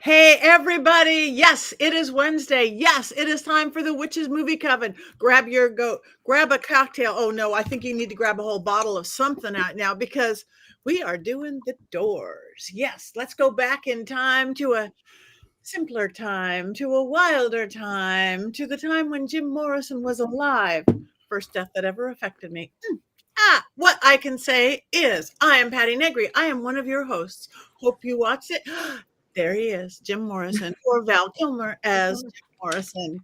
Hey, everybody. Yes, it is Wednesday. Yes, it is time for the Witches Movie Coven. Grab a cocktail. Oh, no, I think you need to grab a whole bottle of something out now because we are doing the Doors. Yes, let's go back in time to a simpler time, to a wilder time, to the time when Jim Morrison was alive. First death that ever affected me. What I can say is I am Patti Negri. I am one of your hosts. Hope you watched it. There he is, Jim Morrison, or Val Kilmer as Jim Morrison.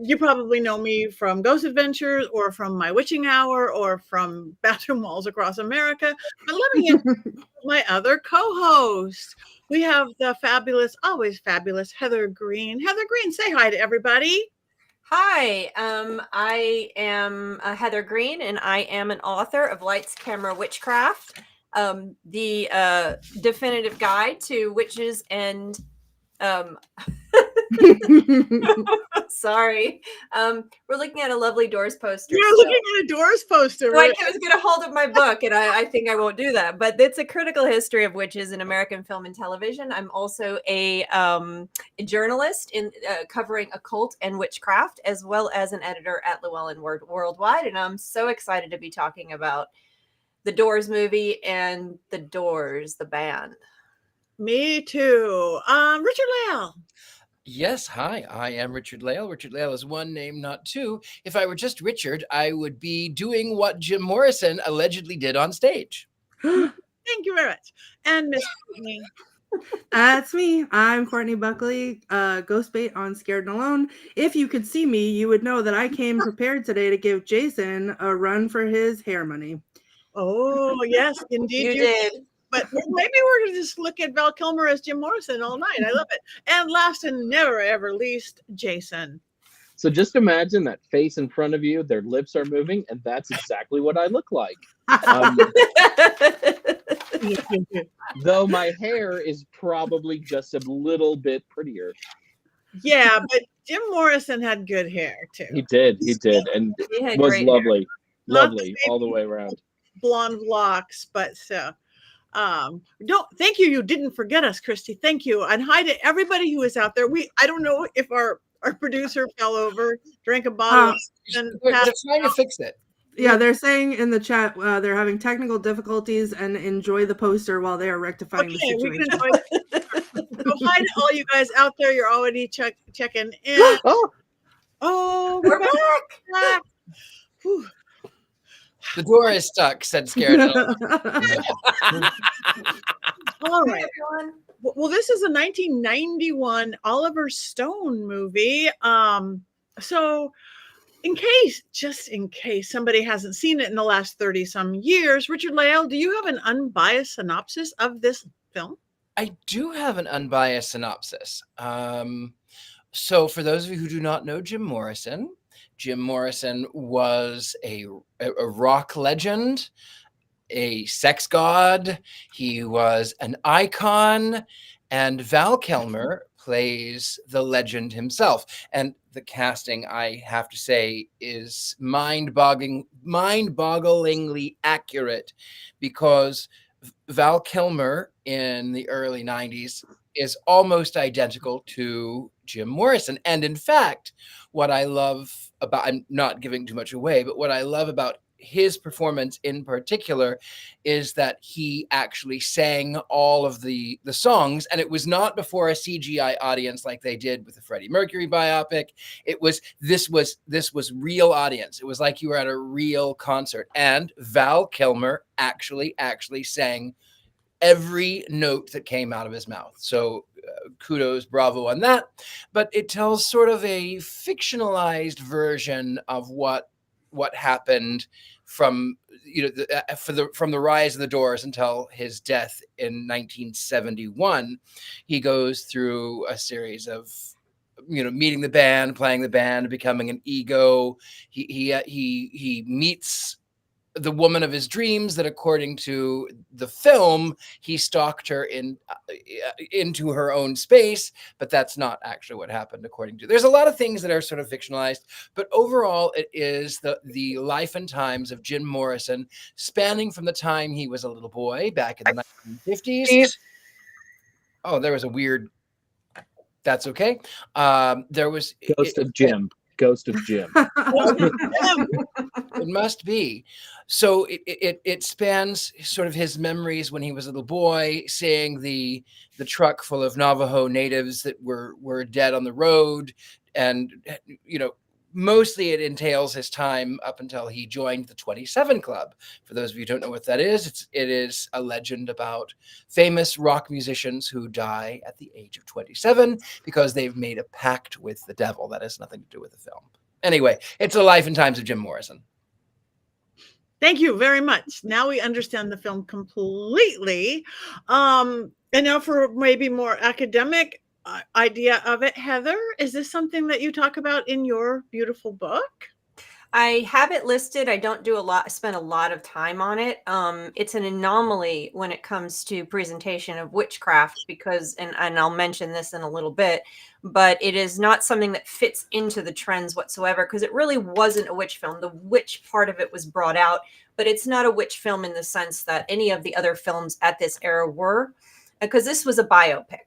You probably know me from Ghost Adventures or from My Witching Hour or from Bathroom Walls Across America. But let me introduce my other co-host. We have the fabulous, always fabulous Heather Greene. Heather Greene, say hi to everybody. Hi, I am Heather Greene, and I am an author of Lights, Camera, Witchcraft, the definitive guide to witches and sorry. We're looking at a lovely Doors poster. You're looking at a Doors poster. So I was going to hold up my book, and I think I won't do that. But it's a critical history of witches in American film and television. I'm also a journalist in covering occult and witchcraft, as well as an editor at Llewellyn Worldwide. And I'm so excited to be talking about the Doors movie and the Doors, the band. Me too. Richard-Lael. Yes, hi, I am Richard-Lael. Richard-Lael is one name, not two. If I were just Richard, I would be doing what Jim Morrison allegedly did on stage. Thank you very much. And Miss Courtney. That's me. I'm Courtney Buckley, ghost bait on Scared and Alone. If you could see me, you would know that I came prepared today to give Jason a run for his hair money. Oh, yes, indeed You did. But maybe we're going to just look at Val Kilmer as Jim Morrison all night. I love it. And last and never, ever least, Jason. So just imagine that face in front of you, their lips are moving, and that's exactly what I look like. Though my hair is probably just a little bit prettier. Yeah, but Jim Morrison had good hair, too. He did, and it was lovely. Hair. Lovely all the way around. Blonde locks, but so... thank you. You didn't forget us, Christy. Thank you. And hi to everybody who is out there. I don't know if our producer fell over, drank a bottle. They're trying to fix it. Yeah, they're saying in the chat they're having technical difficulties and enjoy the poster while they are rectifying the situation. We can enjoy. So hi to all you guys out there. You're already checking in. Oh, we're back. Whew. The door is stuck, said Scared. All right. Well, this is a 1991 Oliver Stone movie. So just in case somebody hasn't seen it in the last 30 some years, Richard-Lael, do you have an unbiased synopsis of this film? I do have an unbiased synopsis. So for those of you who do not know Jim Morrison was a rock legend, a sex god. He was an icon, and Val Kilmer plays the legend himself. And the casting, I have to say, is mind-bogglingly accurate, because Val Kilmer in the early 90s is almost identical to Jim Morrison. And in fact, what I love about, I'm not giving too much away, but what I love about his performance in particular is that he actually sang all of the songs, and it was not before a CGI audience like they did with the Freddie Mercury biopic. This was real audience. It was like you were at a real concert, and Val Kilmer actually sang every note that came out of his mouth. So kudos, bravo on that. But it tells sort of a fictionalized version of what happened from from the rise of the Doors until his death in 1971. He goes through a series of meeting the band, playing the band, becoming an ego. He meets the woman of his dreams that, according to the film, he stalked her into her own space, but that's not actually what happened. According to, there's a lot of things that are sort of fictionalized, but overall it is the life and times of Jim Morrison, spanning from the time he was a little boy back in the 1950s. Oh, there was a weird That's okay. There was Ghost of Jim. Ghost of Jim. It must be. So it spans sort of his memories when he was a little boy, seeing the truck full of Navajo natives that were dead on the road, and mostly it entails his time up until he joined the 27 Club. For those of you who don't know what that is, it is a legend about famous rock musicians who die at the age of 27 because they've made a pact with the devil. That has nothing to do with the film. Anyway, it's the life and times of Jim Morrison. Thank you very much. Now we understand the film completely. And now for maybe more academic idea of it, Heather, is this something that you talk about in your beautiful book? I have it listed. I don't spend a lot of time on it. It's an anomaly when it comes to presentation of witchcraft because, and I'll mention this in a little bit, but it is not something that fits into the trends whatsoever because it really wasn't a witch film. The witch part of it was brought out, but it's not a witch film in the sense that any of the other films at this era were, because this was a biopic.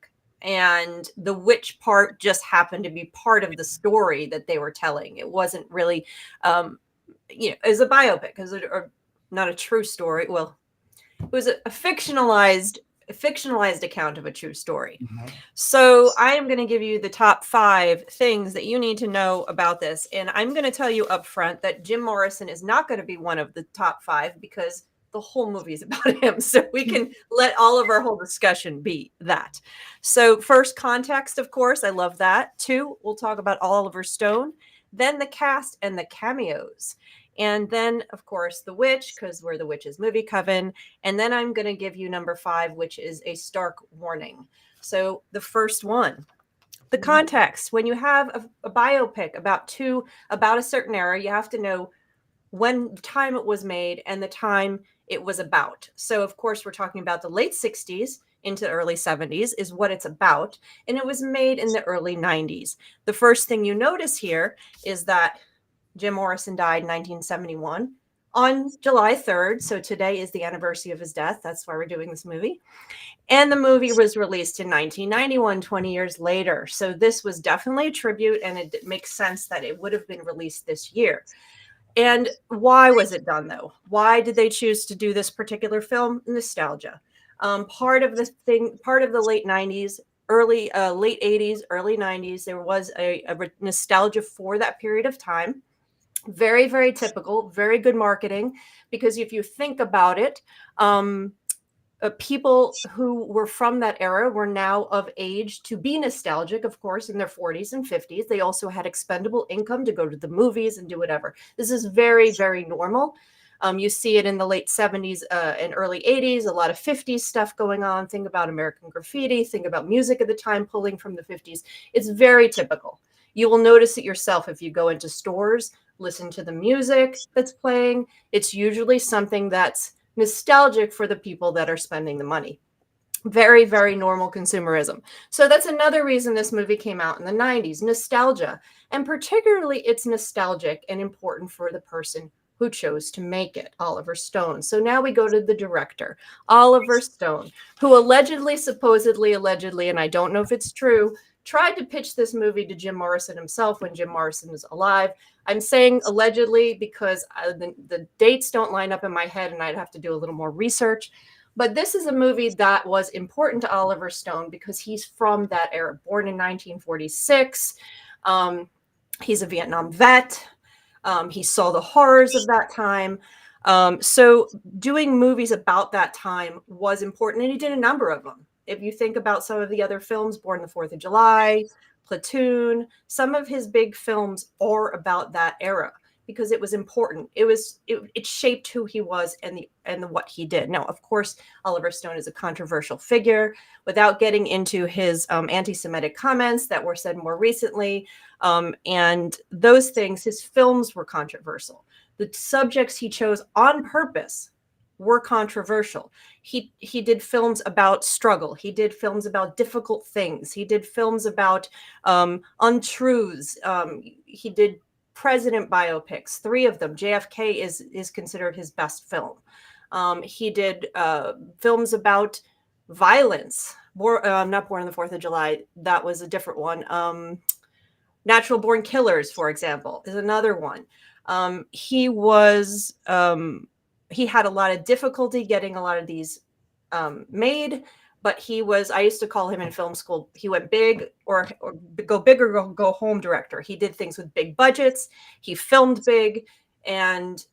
And the witch part just happened to be part of the story that they were telling. It wasn't really, as a biopic, or not a true story. Well, it was a fictionalized account of a true story. Mm-hmm. So I am going to give you the top 5 things that you need to know about this. And I'm going to tell you up front that Jim Morrison is not going to be one of the top 5 because the whole movie is about him. So we can let all of our whole discussion be that. So first, context, of course. I love that. 2, we'll talk about Oliver Stone. Then the cast and the cameos. And then, of course, the witch, because we're the Witches Movie Coven. And then I'm going to give you number 5, which is a stark warning. So the first one, the context. When you have a biopic about a certain era, you have to know when time it was made and the time it was about. So, of course, we're talking about the late 60s into the early 70s is what it's about. And it was made in the early 90s. The first thing you notice here is that Jim Morrison died in 1971 on July 3rd. So today is the anniversary of his death. That's why we're doing this movie. And the movie was released in 1991, 20 years later. So this was definitely a tribute, and it makes sense that it would have been released this year. And why was it done, though? Why did they choose to do this particular film? Nostalgia. Part of the late 90s, late 80s, early 90s, there was a nostalgia for that period of time. Very, very typical, very good marketing, because if you think about it, people who were from that era were now of age to be nostalgic, of course, in their 40s and 50s. They also had expendable income to go to the movies and do whatever. This is very, very normal. You see it in the late 70s and early 80s, a lot of 50s stuff going on. Think about American Graffiti. Think about music at the time pulling from the 50s. It's very typical. You will notice it yourself if you go into stores, listen to the music that's playing. It's usually something that's nostalgic for the people that are spending the money. Very, very normal consumerism. So that's another reason this movie came out in the 90s, nostalgia. And particularly it's nostalgic and important for the person who chose to make it, Oliver Stone. So now we go to the director, Oliver Stone, who supposedly, and I don't know if it's true, tried to pitch this movie to Jim Morrison himself when Jim Morrison was alive. I'm saying allegedly because the dates don't line up in my head and I'd have to do a little more research. But this is a movie that was important to Oliver Stone because he's from that era, born in 1946. He's a Vietnam vet. He saw the horrors of that time. So doing movies about that time was important, and he did a number of them. If you think about some of the other films, Born the 4th of July, Platoon, some of his big films are about that era because it was important. It shaped who he was and what he did. Now, of course, Oliver Stone is a controversial figure. Without getting into his anti-Semitic comments that were said more recently, and those things, his films were controversial. The subjects he chose on purpose were controversial. He did films about struggle. He did films about difficult things. He did films about untruths. He did president biopics, 3 of them. JFK is considered his best film. He did films about violence, not Born on the 4th of July. That was a different one. Natural Born Killers, for example, is another one. He had a lot of difficulty getting a lot of these made, but I used to call him in film school, he went big or go big or go home director. He did things with big budgets. He filmed big, and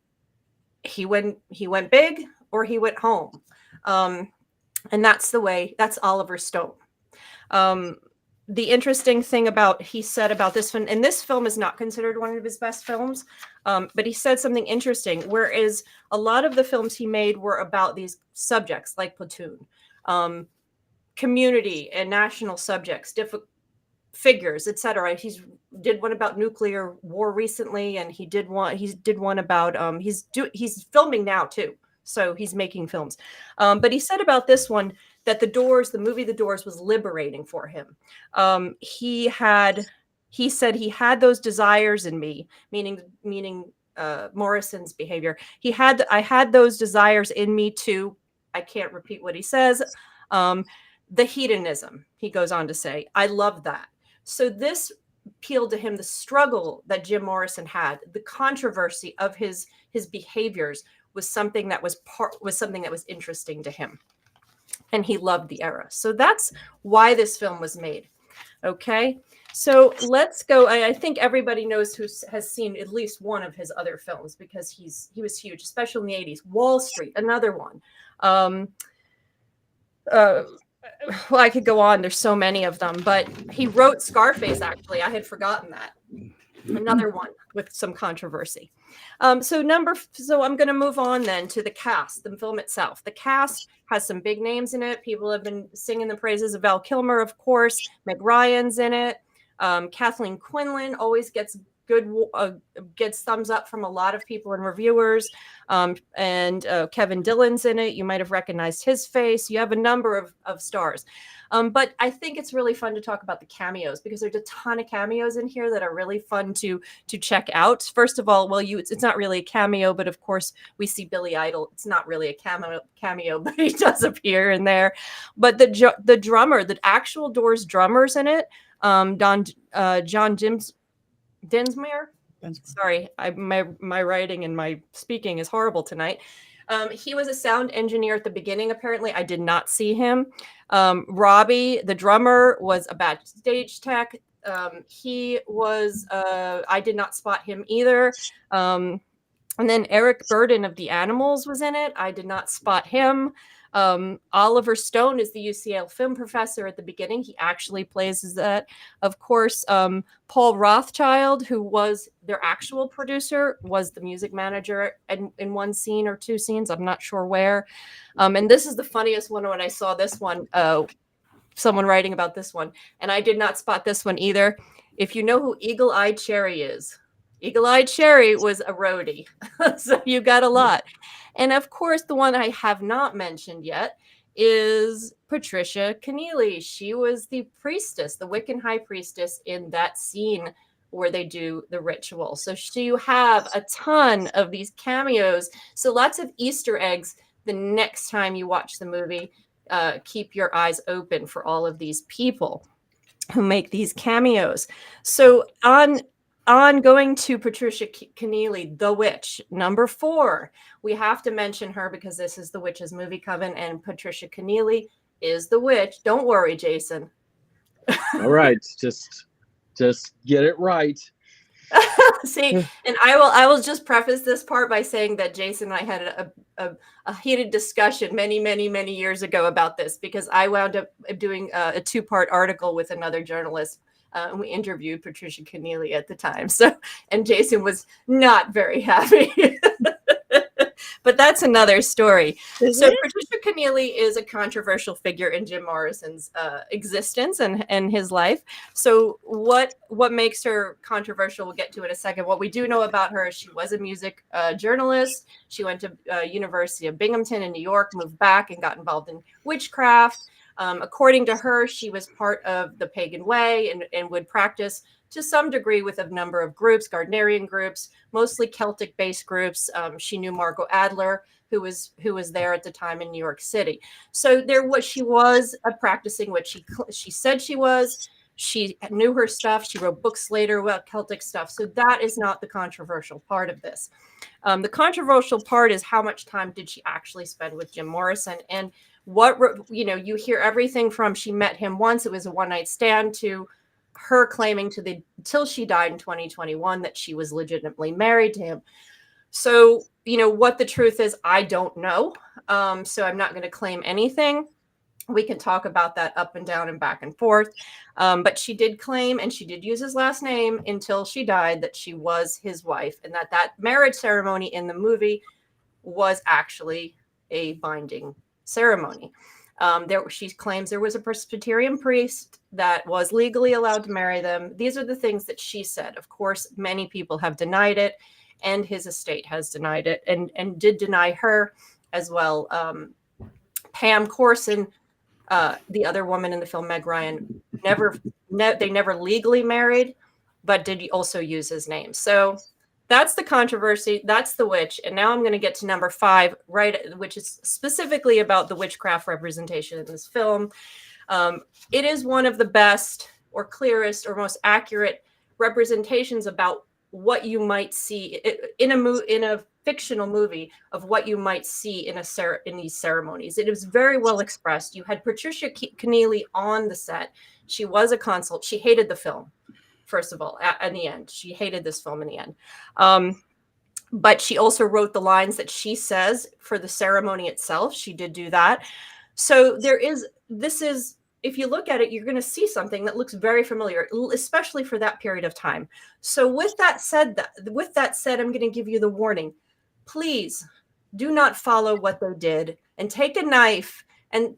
he went big or he went home. And that's Oliver Stone. The interesting thing he said about this film, and this film is not considered one of his best films, but he said something interesting, whereas a lot of the films he made were about these subjects like Platoon, community and national subjects, figures, etc. He did one about nuclear war recently, and he did one about he's filming now too, so he's making films. But he said about this one that the movie The Doors was liberating for him. He said he had those desires in me, meaning Morrison's behavior. I had those desires in me too. I can't repeat what he says. The hedonism, he goes on to say, I love that. So this appealed to him, the struggle that Jim Morrison had, the controversy of his behaviors was something that was interesting to him. And he loved the era. So that's why this film was made. Okay. So let's go. I think everybody knows who has seen at least one of his other films, because he was huge, especially in the 80s. Wall Street, another one. Well, I could go on. There's so many of them, but he wrote Scarface, actually. I had forgotten that. Another one with some controversy. So I'm going to move on then to the cast, the film itself. The cast has some big names in it. People have been singing the praises of Val Kilmer, of course. Meg Ryan's in it. Kathleen Quinlan always gets thumbs up from a lot of people and reviewers. And Kevin Dillon's in it. You might have recognized his face. You have a number of stars. But I think it's really fun to talk about the cameos, because there's a ton of cameos in here that are really fun to check out. First of all, it's not really a cameo, but of course we see Billy Idol. It's not really a cameo, but he does appear in there. But the drummer, the actual Doors drummer's in it. John Dinsmore. Sorry, my writing and my speaking is horrible tonight. He was a sound engineer at the beginning, apparently. I did not see him. Robbie, the drummer, was a backstage tech. He was, I did not spot him either. And then Eric Burden of The Animals was in it. I did not spot him. Oliver Stone is the UCL film professor at the beginning. He actually plays as that. Of course, Paul Rothchild, who was their actual producer, was the music manager in one scene or two scenes. I'm not sure where. And this is the funniest one when I saw this one, someone writing about this one, and I did not spot this one either. If you know who Eagle-Eyed Cherry is, Eagle-Eyed Cherry was a roadie. So you got a lot. And of course, the one I have not mentioned yet is Patricia Keneally. She was the priestess, the Wiccan high priestess in that scene where they do the ritual. So you have a ton of these cameos. So lots of Easter eggs the next time you watch the movie. Keep your eyes open for all of these people who make these cameos. So on going to Patricia Keneally, the witch, number 4, we have to mention her because this is the Witches Movie Coven, and Patricia Keneally is the witch. Don't worry, Jason. All right, just get it right. See, and I will just preface this part by saying that Jason and I had a heated discussion many years ago about this, because I wound up doing a 2-part article with another journalist. And we interviewed Patricia Keneally at the time. And Jason was not very happy. But that's another story. So Patricia Keneally is a controversial figure in Jim Morrison's existence and his life. So what makes her controversial, we'll get to in a second. What we do know about her is she was a music journalist. She went to University of Binghamton in New York, moved back and got involved in witchcraft. According to her, she was part of the pagan way and would practice to some degree with a number of groups, Gardnerian groups, mostly Celtic-based groups. She knew Margot Adler, who was there at the time in New York City. So she was a practicing what she said she was. She knew her stuff. She wrote books later about Celtic stuff. So that is not the controversial part of this. The controversial part is how much time did she actually spend with Jim Morrison? And you hear everything from she met him once, it was a one-night stand, to her claiming till she died in 2021 that she was legitimately married to him. So, what the truth is, I don't know. So I'm not going to claim anything. We can talk about that up and down and back and forth. But she did claim, and she did use his last name until she died, that she was his wife, and that marriage ceremony in the movie was actually a binding ceremony. She claims there was a Presbyterian priest that was legally allowed to marry them. These are the things that she said. Of course, many people have denied it, and his estate has denied it, and did deny her as well. Pam Corson, the other woman in the film, Meg Ryan, they never legally married, but did also use his name. So that's the controversy. That's the witch. And now I'm going to get to number 5, which is specifically about the witchcraft representation in this film. It is one of the best or clearest or most accurate representations about what you might see in a fictional movie of what you might see in these ceremonies. It was very well expressed. You had Patricia Keneally on the set. She was a consult. She hated the film, first of all, in the end. She hated this film in the end. But she also wrote the lines that she says for the ceremony itself. She did do that. So if you look at it, you're going to see something that looks very familiar, especially for that period of time. So with that said, I'm going to give you the warning. Please do not follow what they did and take a knife and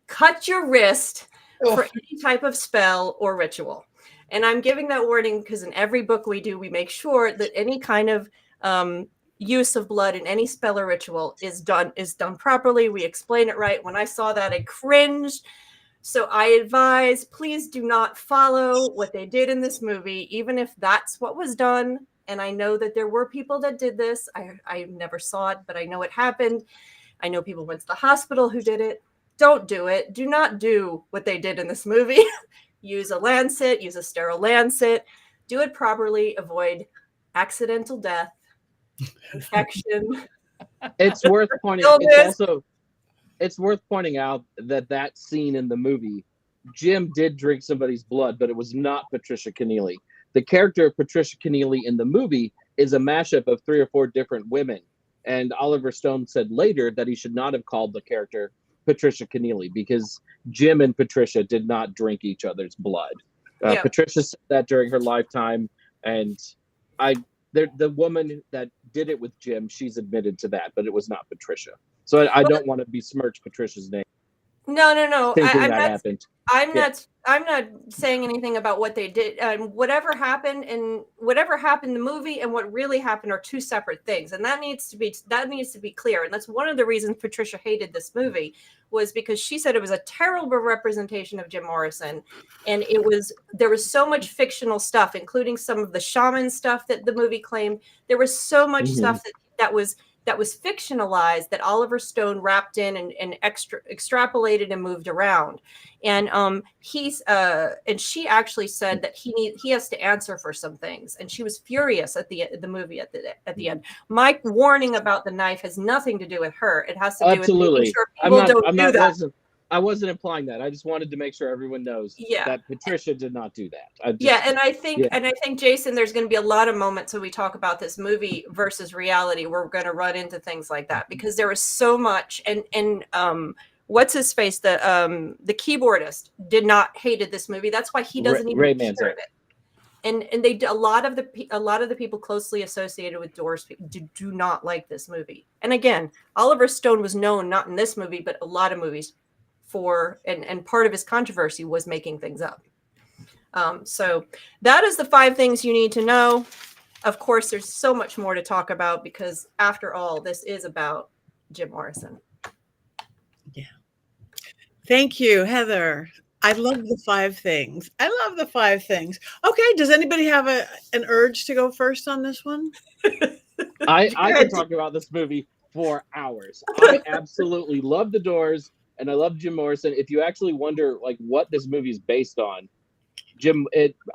cut your wrist for any type of spell or ritual. And I'm giving that warning because in every book we do, we make sure that any kind of use of blood in any spell or ritual is done properly. We explain it right. When I saw that, I cringed. So I advise, please do not follow what they did in this movie, even if that's what was done. And I know that there were people that did this. I never saw it, but I know it happened. I know people went to the hospital who did it. Don't do it. Do not do what they did in this movie. Use a lancet, use a sterile lancet. Do it properly. Avoid accidental death, infection. It's worth pointing. It's worth pointing out that scene in the movie, Jim did drink somebody's blood, but it was not Patricia Keneally. The character of Patricia Keneally in the movie is a mashup of 3 or 4 different women. And Oliver Stone said later that he should not have called the character Patricia Keneally because Jim and Patricia did not drink each other's blood. Patricia said that during her lifetime, and the woman that did it with Jim, she's admitted to that, but it was not Patricia. So I don't want to besmirch Patricia's name. No. Happened. I'm not saying anything about what they did. Whatever happened in the movie and what really happened are 2 separate things, and that needs to be clear. And that's one of the reasons Patricia hated this movie, was because she said it was a terrible representation of Jim Morrison, and there was so much fictional stuff, including some of the shaman stuff that the movie claimed. There was so much stuff that was fictionalized that Oliver Stone wrapped in and extrapolated and moved around. And she actually said that he has to answer for some things. And she was furious at the movie at the end. My warning about the knife has nothing to do with her. It has to do with making sure people don't do that. I wasn't implying that. I just wanted to make sure everyone knows that Patricia did not do that. And I think Jason, there's going to be a lot of moments when we talk about this movie versus reality where we're going to run into things like that, because there was so much. And what's his face? The keyboardist hated this movie. That's why he doesn't even hear of it. And a lot of the people closely associated with Doors do not like this movie. And again, Oliver Stone was known not in this movie, but a lot of movies and part of his controversy was making things up. So that is the 5 things you need to know. Of course, there's so much more to talk about because after all, this is about Jim Morrison. Yeah. Thank you, Heather. I love the 5 things. I love the 5 things. Okay, does anybody have an urge to go first on this one? I could talk about this movie for hours. I absolutely love The Doors and I love Jim Morrison. If you actually wonder like what this movie is based on,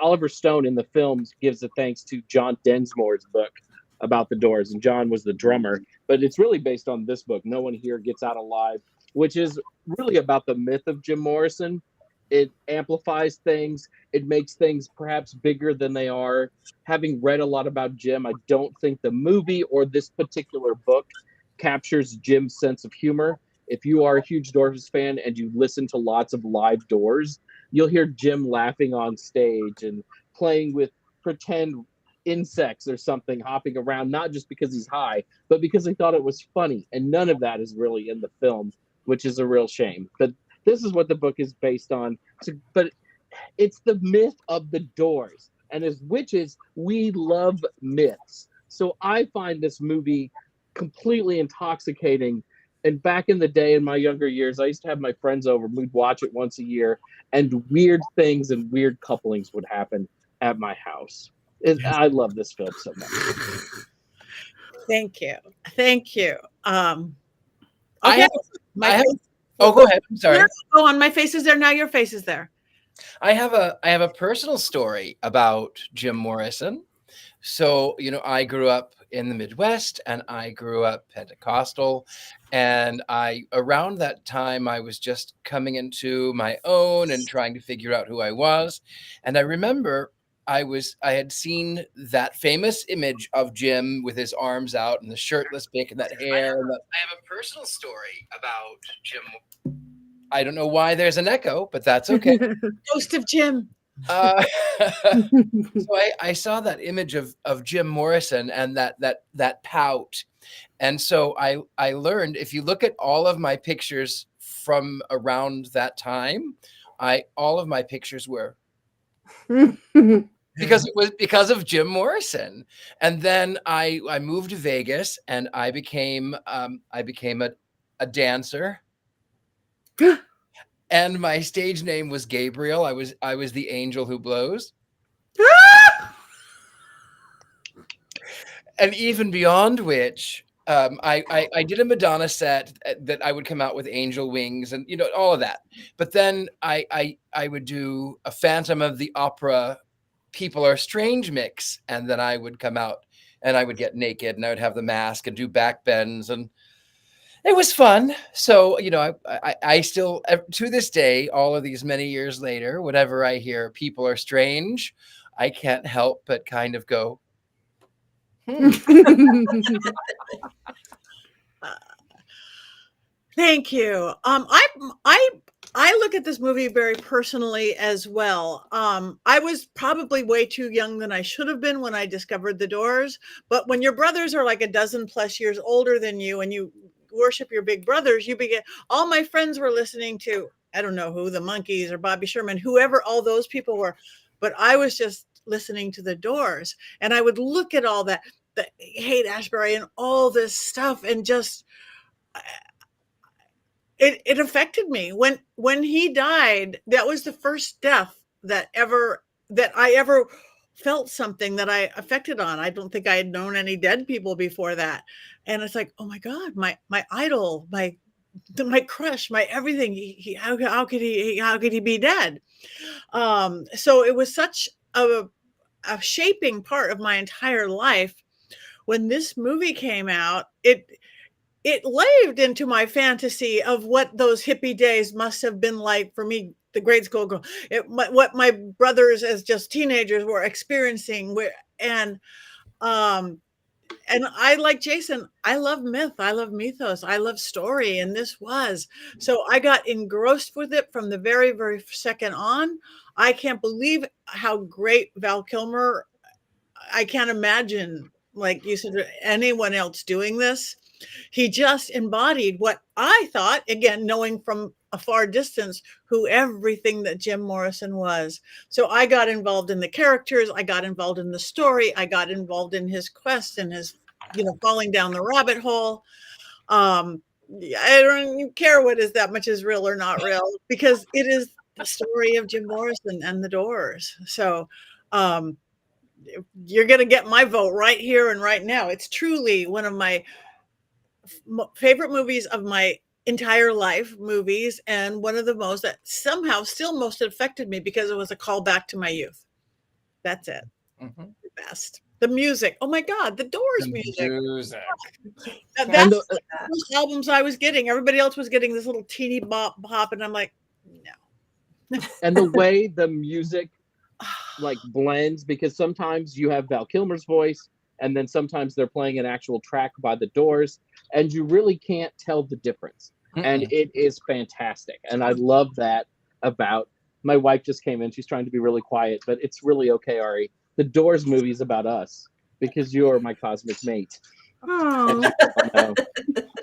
Oliver Stone in the films gives the thanks to John Densmore's book about the Doors, and John was the drummer. But it's really based on this book, No One Here Gets Out Alive, which is really about the myth of Jim Morrison. It amplifies things. It makes things perhaps bigger than they are. Having read a lot about Jim, I don't think the movie or this particular book captures Jim's sense of humor. If you are a huge Doors fan and you listen to lots of live Doors, you'll hear Jim laughing on stage and playing with pretend insects or something hopping around, not just because he's high, but because he thought it was funny. And none of that is really in the film, which is a real shame. But this is what the book is based on. But it's the myth of the Doors. And as witches, we love myths. So I find this movie completely intoxicating. And back in the day, in my younger years, I used to have my friends over. We'd watch it once a year, and weird things and weird couplings would happen at my house. I love this film so much. Thank you. Thank you. Okay. Oh, go ahead. I'm sorry. No, go on. My face is there. Now your face is there. I have a personal story about Jim Morrison. So, I grew up in the Midwest and I grew up Pentecostal, and around that time I was just coming into my own and trying to figure out who I was. And I remember I had seen that famous image of Jim with his arms out and the shirtless pic and that hair. I have a personal story about Jim. I don't know why there's an echo, but that's okay. Ghost of Jim. So I saw that image of Jim Morrison and that pout. And so I learned, if you look at all of my pictures from around that time, all of my pictures were because it was because of Jim Morrison. And then I moved to Vegas and I became a dancer. And my stage name was Gabriel. I was the angel who blows. And even beyond which, I did a Madonna set that I would come out with angel wings and all of that. But then I would do a Phantom of the Opera People Are Strange mix, and then I would come out and I would get naked and I would have the mask and do back bends, and it was fun. So, I still, to this day, all of these many years later, whenever I hear People Are Strange, I can't help but kind of go, Thank you. I look at this movie very personally as well. I was probably way too young than I should have been when I discovered the Doors. But when your brothers are like a dozen plus years older than you and you worship your big brothers, all my friends were listening to, I don't know who, the Monkees or Bobby Sherman, whoever all those people were. But I was just listening to the Doors, and I would look at all that, the Haight-Ashbury and all this stuff, and just it affected me. When he died, that was the first death that I ever felt something that I affected on. I don't think I had known any dead people before that. And it's like, oh my God, my idol, my crush, my everything. How could he be dead? So it was such a shaping part of my entire life. When this movie came out, it lived into my fantasy of what those hippie days must have been like for me, the grade school girl, what my brothers as just teenagers were experiencing. And I, like Jason, I love myth, I love mythos, I love story, and this was. So I got engrossed with it from the very, very second on. I can't believe how great Val Kilmer, I can't imagine, like you said, anyone else doing this. He just embodied what I thought, again, knowing from a far distance, who everything that Jim Morrison was. So I got involved in the characters. I got involved in the story. I got involved in his quest and his, falling down the rabbit hole. I don't even care what is that much is real or not real, because it is the story of Jim Morrison and the Doors. So you're going to get my vote right here and right now. It's truly one of my favorite movies of my entire life, movies, and one of the most that somehow still most affected me because it was a callback to my youth. That's it. Mm-hmm. The best. The music. Oh my God, the Doors music. And That's the first albums I was getting. Everybody else was getting this little teeny bop, and I'm like, no. And the way the music like blends, because sometimes you have Val Kilmer's voice, and then sometimes they're playing an actual track by the Doors, and you really can't tell the difference. And it is fantastic. And I love that about my wife just came in. She's trying to be really quiet, but it's really okay, Ari. The Doors movie is about us because you're my cosmic mate. Oh.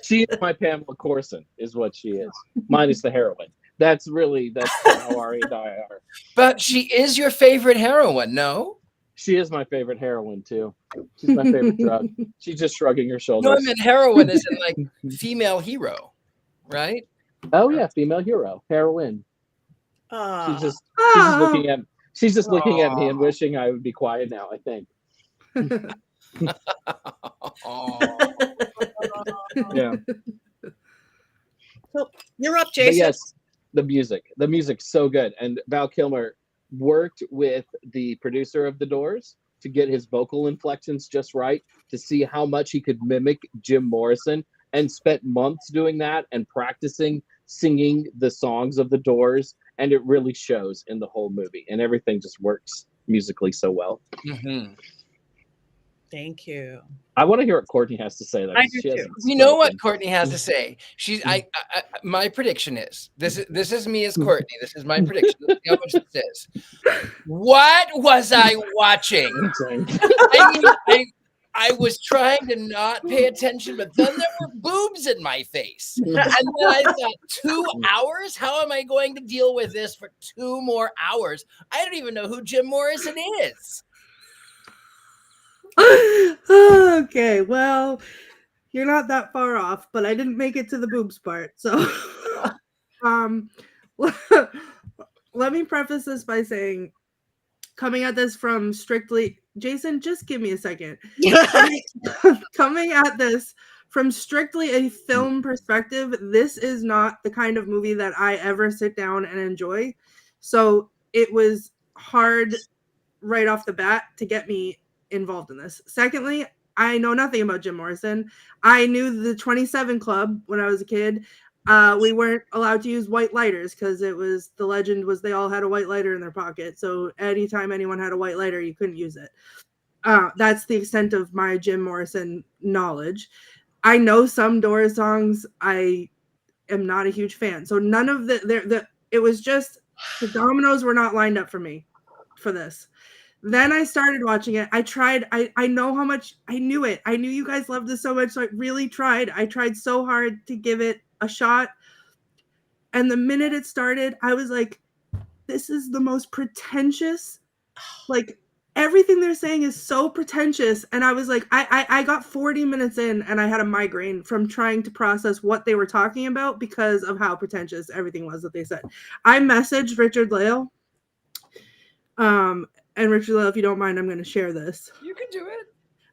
She is my Pamela Corson, is what she is, minus the heroine. That's how Ari and I are. But she is your favorite heroine, no? She is my favorite heroine too. She's my favorite drug. She's just shrugging her shoulders. No, I mean heroine is in like female hero, right? Oh yeah, female hero, heroine. She's just looking at. She's just looking at me and wishing I would be quiet now, I think. Yeah. So you're up, Jason. But yes, the music's so good. And Val Kilmer worked with the producer of The Doors to get his vocal inflections just right, to see how much he could mimic Jim Morrison, and spent months doing that and practicing singing the songs of The Doors. And it really shows in the whole movie, and everything just works musically so well. Mm-hmm. Thank you. I want to hear what Courtney has to say. I do too. You know what Courtney has to say. My prediction is this is me as Courtney. This is my prediction. Let's see how much this is. What was I watching? I was trying to not pay attention, but then there were boobs in my face. And then I thought, 2 hours? How am I going to deal with this for 2 more hours? I don't even know who Jim Morrison is. Okay, well, you're not that far off, but I didn't make it to the boobs part. So let me preface this by saying, coming at this from strictly, Jason, just give me a second. Coming at this from strictly a film perspective, this is not the kind of movie that I ever sit down and enjoy. So it was hard right off the bat to get me involved in this. Secondly, I know nothing about Jim Morrison. I knew the 27 Club when I was a kid. We weren't allowed to use white lighters because the legend was they all had a white lighter in their pocket. So anytime anyone had a white lighter, you couldn't use it. That's the extent of my Jim Morrison knowledge. I know some Doors songs. I am not a huge fan. So none of it was just the dominoes were not lined up for me for this. Then I started watching it. I tried. I know how much I knew it. I knew you guys loved this so much. So I really tried. I tried so hard to give it a shot. And the minute it started, I was like, this is the most pretentious, like everything they're saying is so pretentious. And I was like, I got 40 minutes in and I had a migraine from trying to process what they were talking about because of how pretentious everything was that they said. I messaged Richard-Lael. And Richard-Lael, if you don't mind, I'm going to share this. You can do it.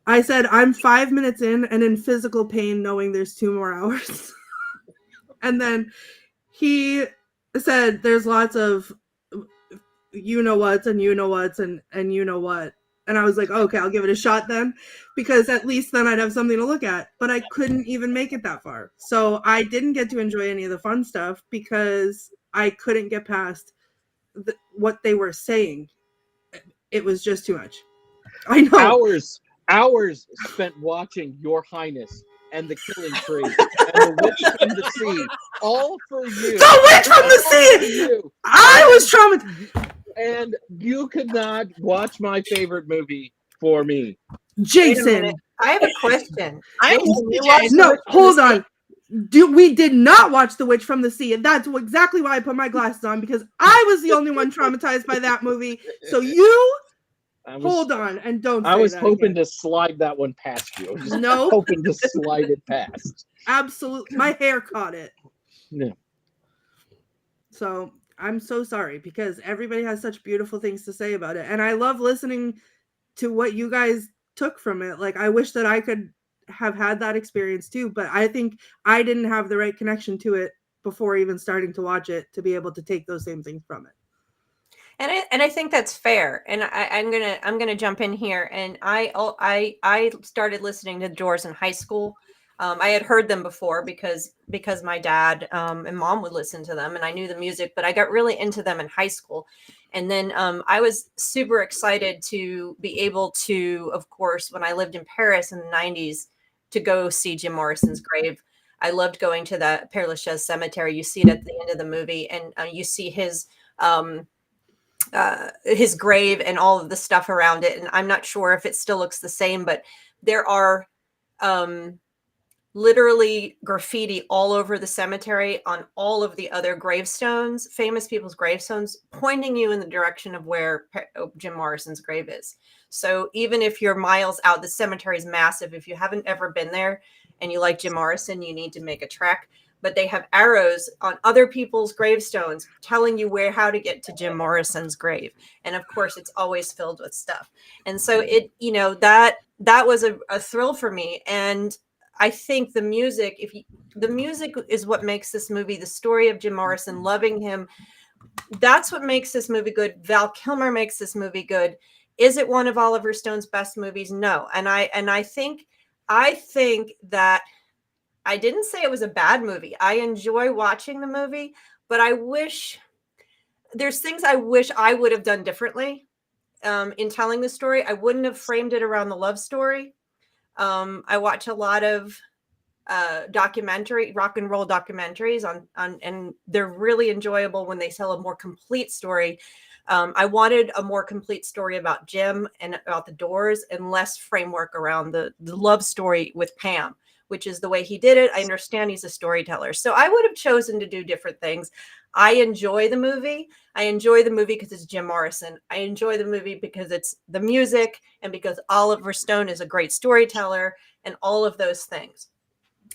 I said, I'm 5 minutes in and in physical pain knowing there's 2 more hours. And then he said, there's lots of you know what's and you know what's and you know what. And I was like, okay, I'll give it a shot then, because at least then I'd have something to look at. But I couldn't even make it that far. So I didn't get to enjoy any of the fun stuff because I couldn't get past what they were saying. It was just too much. I know. Hours spent watching Your Highness and The Killing Tree and The Witch from the Sea, all for you. The Witch from the Sea! I was traumatized. And you could not watch my favorite movie for me. Jason. I have a question. Hold on. We did not watch The Witch from the Sea, and that's exactly why I put my glasses on, because I was the only one traumatized by that movie. So you Hold on, and don't say I was that hoping again. to slide that one past you. I was just No. hoping to slide it past. Absolutely. My hair caught it. Yeah. So I'm so sorry because everybody has such beautiful things to say about it. And I love listening to what you guys took from it. Like, I wish that I could have had that experience too, but I think I didn't have the right connection to it before even starting to watch it to be able to take those same things from it. And I think that's fair. And I'm gonna jump in here. And I started listening to the Doors in high school. I had heard them before because my dad and mom would listen to them, and I knew the music. But I got really into them in high school, and then I was super excited to be able to, of course, when I lived in Paris in the '90s, to go see Jim Morrison's grave. I loved going to the Père Lachaise cemetery. You see it at the end of the movie, and you see his grave and all of the stuff around it. And I'm not sure if it still looks the same, but there are literally graffiti all over the cemetery on all of the other gravestones, famous people's gravestones, pointing you in the direction of where Jim Morrison's grave is. So even if you're miles out, the cemetery is massive. If you haven't ever been there and you like Jim Morrison, you need to make a trek. But they have arrows on other people's gravestones telling you how to get to Jim Morrison's grave. And of course, it's always filled with stuff. And so that was a thrill for me. And I think the music is what makes this movie, the story of Jim Morrison, loving him. That's what makes this movie good. Val Kilmer makes this movie good. Is it one of Oliver Stone's best movies? No. And I think that I didn't say it was a bad movie. I enjoy watching the movie, but there's things I wish I would have done differently in telling the story. I wouldn't have framed it around the love story. I watch a lot of rock and roll documentaries on, and they're really enjoyable when they tell a more complete story. I wanted a more complete story about Jim and about the Doors and less framework around the love story with Pam, which is the way he did it. I understand he's a storyteller. So I would have chosen to do different things. I enjoy the movie. I enjoy the movie because it's Jim Morrison. I enjoy the movie because it's the music and because Oliver Stone is a great storyteller and all of those things.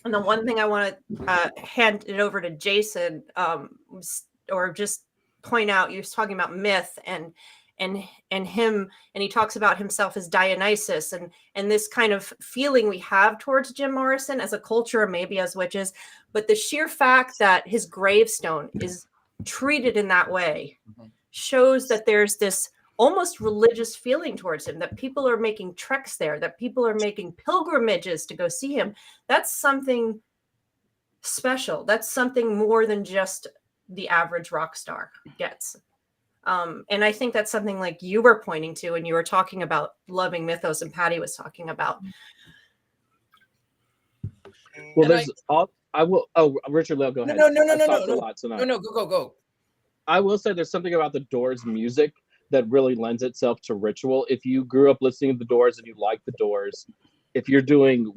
And the one thing I want to hand it over to Jason or just point out, you was talking about myth and him, and he talks about himself as Dionysus and this kind of feeling we have towards Jim Morrison as a culture, maybe as witches, but the sheer fact that his gravestone is treated in that way shows that there's this almost religious feeling towards him, that people are making treks there, that people are making pilgrimages to go see him. That's something special. That's something more than just the average rock star gets. And I think that's something like you were pointing to when you were talking about loving mythos and Patti was talking about. Well, Richard-Lael, go ahead. No, go. I will say there's something about the Doors music that really lends itself to ritual. If you grew up listening to the Doors and you like the Doors, if you're doing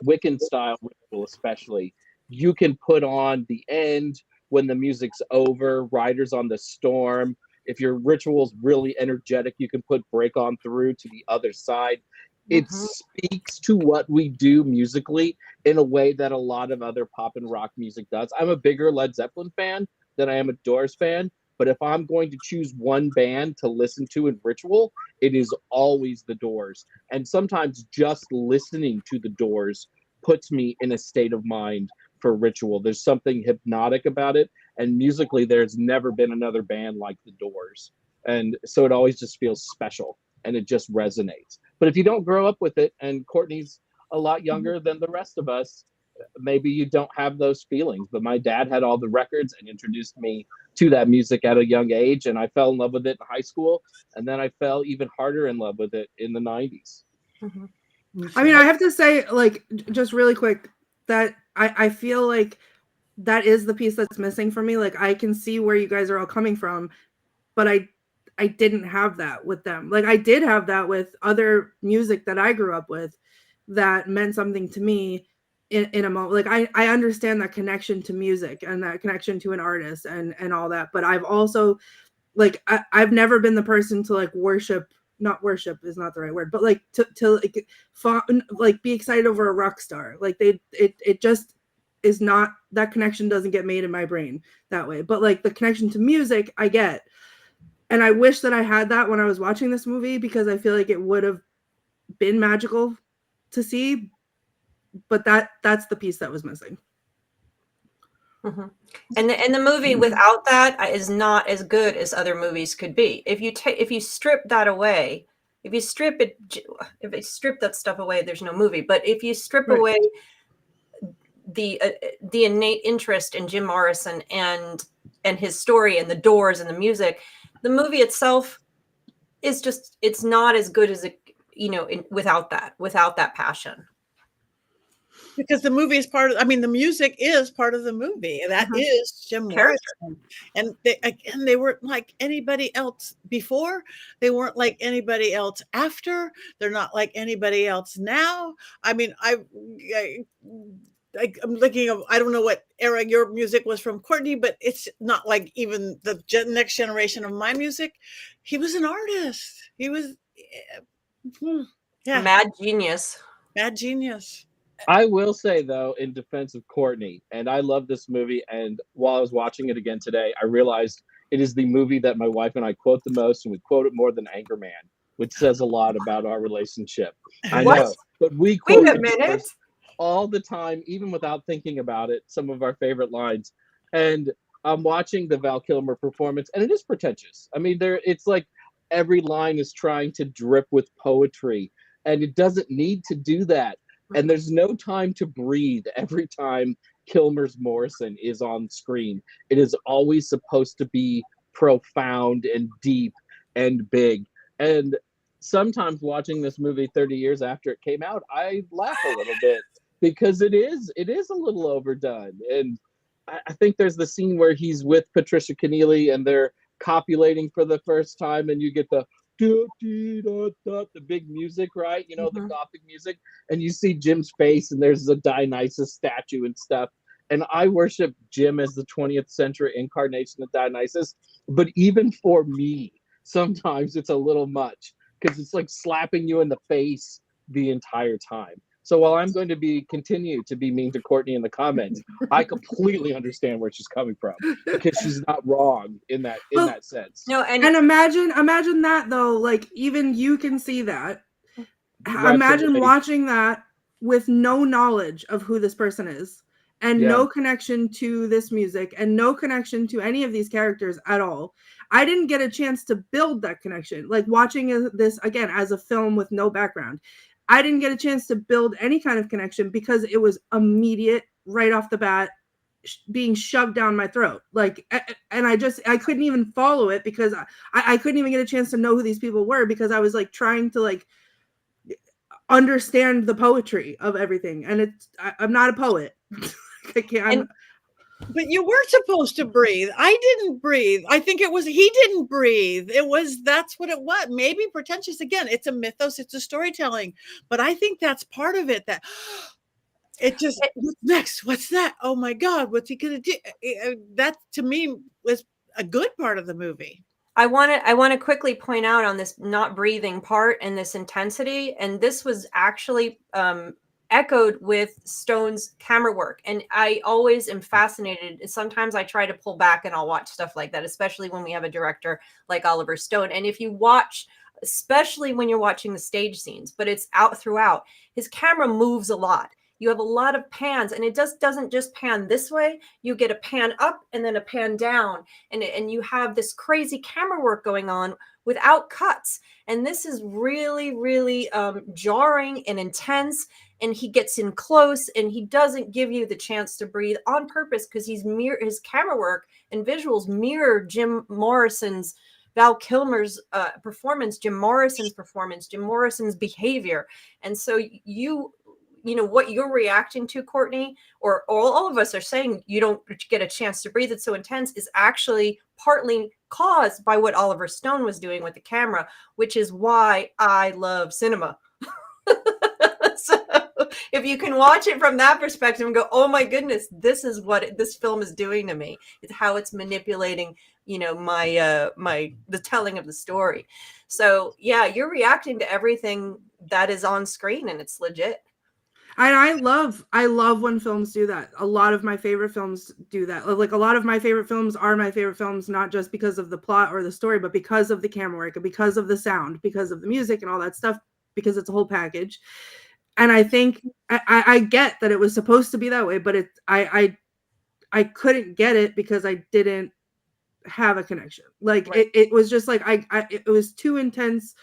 Wiccan style ritual especially, you can put on the end when the music's over, Riders on the Storm. If your ritual's really energetic, you can put Break On Through to the other side. It speaks to what we do musically in a way that a lot of other pop and rock music does. I'm a bigger Led Zeppelin fan than I am a Doors fan, but if I'm going to choose one band to listen to in ritual, it is always the Doors. And sometimes just listening to the Doors puts me in a state of mind for ritual. There's something hypnotic about it, and musically there's never been another band like the Doors, and so it always just feels special and it just resonates. But if you don't grow up with it, and Courtney's a lot younger than the rest of us, maybe you don't have those feelings. But my dad had all the records and introduced me to that music at a young age, and I fell in love with it in high school, and then I fell even harder in love with it in the 90s. I mean, I have to say, like, just really quick, that I feel like that is the piece that's missing for me. Like, I can see where you guys are all coming from, but I didn't have that with them. Like, I did have that with other music that I grew up with that meant something to me in a moment. Like, I understand that connection to music and that connection to an artist and all that, but I've also, like, I've never been the person to like worship not worship is not the right word, but like to like be excited over a rock star. Like it just is not, that connection doesn't get made in my brain that way. But like the connection to music, I get. And I wish that I had that when I was watching this movie, because I feel like it would have been magical to see. But that's the piece that was missing. Mm-hmm. And the movie without that is not as good as other movies could be. If you strip that away, if you strip that stuff away, there's no movie. But if you strip away the innate interest in Jim Morrison and his story and the Doors and the music, the movie itself is just, it's not as good as it, without that passion. Because the movie is the music is part of the movie. That is Jim Morrison. And they weren't like anybody else before. They weren't like anybody else after. They're not like anybody else now. I mean, I'm looking of, I don't know what era your music was from, Courtney, but it's not like even the next generation of my music. He was an artist. He was mad genius. Mad genius. I will say, though, in defense of Courtney, and I love this movie, and while I was watching it again today, I realized it is the movie that my wife and I quote the most, and we quote it more than Anchorman, which says a lot about our relationship. I know, but we quote it all the time, even without thinking about it, some of our favorite lines. And I'm watching the Val Kilmer performance, and it is pretentious. I mean, it's like every line is trying to drip with poetry, and it doesn't need to do that. And there's no time to breathe every time Kilmer's Morrison is on screen. It is always supposed to be profound and deep and big. And sometimes watching this movie 30 years after it came out, I laugh a little bit because it is a little overdone. And I think there's the scene where he's with Patricia Keneally and they're copulating for the first time, and you get the big music, right? The Gothic music, and you see Jim's face, and there's a Dionysus statue and stuff. And I worship Jim as the 20th century incarnation of Dionysus. But even for me, sometimes it's a little much because it's like slapping you in the face the entire time. So while I'm going to continue to be mean to Courtney in the comments, I completely understand where she's coming from because she's not wrong in that sense. No, and imagine that though, like even you can see that. Right, imagine watching that with no knowledge of who this person is and no connection to this music and no connection to any of these characters at all. I didn't get a chance to build that connection. Like watching this again as a film with no background, I didn't get a chance to build any kind of connection because it was immediate, right off the bat, being shoved down my throat. Like, and I couldn't even follow it because I couldn't even get a chance to know who these people were because I was like trying to like understand the poetry of everything. And I'm not a poet. I can't. But you were supposed to breathe. I didn't breathe. I think it was he didn't breathe. That's what it was. Maybe pretentious again. It's a mythos. It's a storytelling. But I think that's part of it. That it just what's next? What's that? Oh my God! What's he gonna do? That to me was a good part of the movie. I want to quickly point out on this not breathing part and this intensity, and this was actually echoed with Stone's camera work. And I always am fascinated. Sometimes I try to pull back and I'll watch stuff like that, especially when we have a director like Oliver Stone. And if you watch, especially when you're watching the stage scenes, but it's out throughout, his camera moves a lot. You have a lot of pans, and it doesn't just pan this way. You get a pan up and then a pan down, and you have this crazy camera work going on without cuts. And this is really, really jarring and intense. And he gets in close, and he doesn't give you the chance to breathe on purpose because his camera work and visuals mirror Jim Morrison's, Val Kilmer's performance, Jim Morrison's performance, Jim Morrison's behavior. And so you know what you're reacting to, Courtney, or all of us are saying you don't get a chance to breathe, it's so intense, is actually partly caused by what Oliver Stone was doing with the camera, which is why I love cinema. if you can watch it from that perspective and go, oh my goodness, this is what this film is doing to me. It's how it's manipulating, the telling of the story. So yeah, you're reacting to everything that is on screen, and it's legit. And I love when films do that. A lot of my favorite films do that. Like, a lot of my favorite films are my favorite films, not just because of the plot or the story, but because of the camera work and because of the sound, because of the music and all that stuff, because it's a whole package. And I think I get that it was supposed to be that way, but I couldn't get it because I didn't have a connection. Like, Right. it was just like it was too intense.